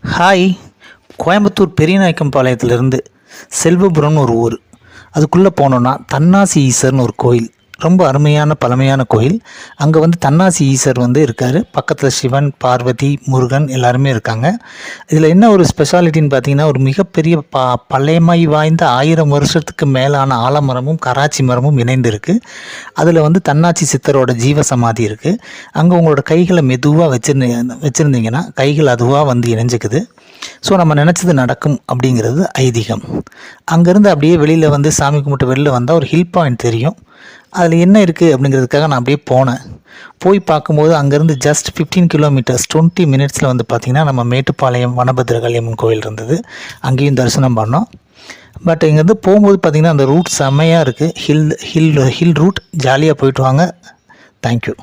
Hi. Coimbatore பெரியநாயக்கம்பாளையத்துலேருந்து செல்வபுரம்னு ஒரு ஊர். அதுக்குள்ளே போனோன்னா தன்னாசி ஈசர்னு ஒரு கோயில். ரொம்ப அருமையான பழமையான கோயில். அங்கே வந்து தன்னாசி ஈசர் வந்து இருக்கார். பக்கத்தில் சிவன், பார்வதி, முருகன் எல்லாருமே இருக்காங்க. இதில் என்ன ஒரு ஸ்பெஷாலிட்டின்னு பார்த்தீங்கன்னா, ஒரு மிகப்பெரிய பழைமை வாய்ந்த 1000 வருஷத்துக்கு மேலான ஆலமரமும் கராச்சி மரமும் இணைந்து இருக்குது. அதில் வந்து தன்னாச்சி சித்தரோட ஜீவ சமாதி இருக்குது. அங்கே உங்களோட கைகளை மெதுவாக வச்சுருந்தீங்கன்னா கைகள் அதுவாக வந்து இணைஞ்சிக்குது. ஸோ நம்ம நினச்சது நடக்கும் அப்படிங்கிறது ஐதீகம். அங்கேருந்து அப்படியே வெளியில் வந்து சாமி கும்பிட்டு வெளியில் வந்தால் ஒரு ஹில் பாயிண்ட் தெரியும். அதில் என்ன இருக்குது அப்படிங்கிறதுக்காக நான் அப்படியே போனேன். போய் பார்க்கும்போது அங்கேருந்து ஜஸ்ட் 15 கிலோமீட்டர்ஸ் 20 மினிட்ஸில் வந்து பார்த்திங்கன்னா நம்ம மேட்டுப்பாளையம் வனபத்திரகாளியம்மன் கோயில் இருந்தது. அங்கேயும் தரிசனம் பண்ணோம். பட் இங்கேருந்து போகும்போது பார்த்திங்கன்னா அந்த ரூட் செம்மையாக இருக்குது. Hill route. ஜாலியாக போயிட்டு வாங்க. தேங்க்யூ.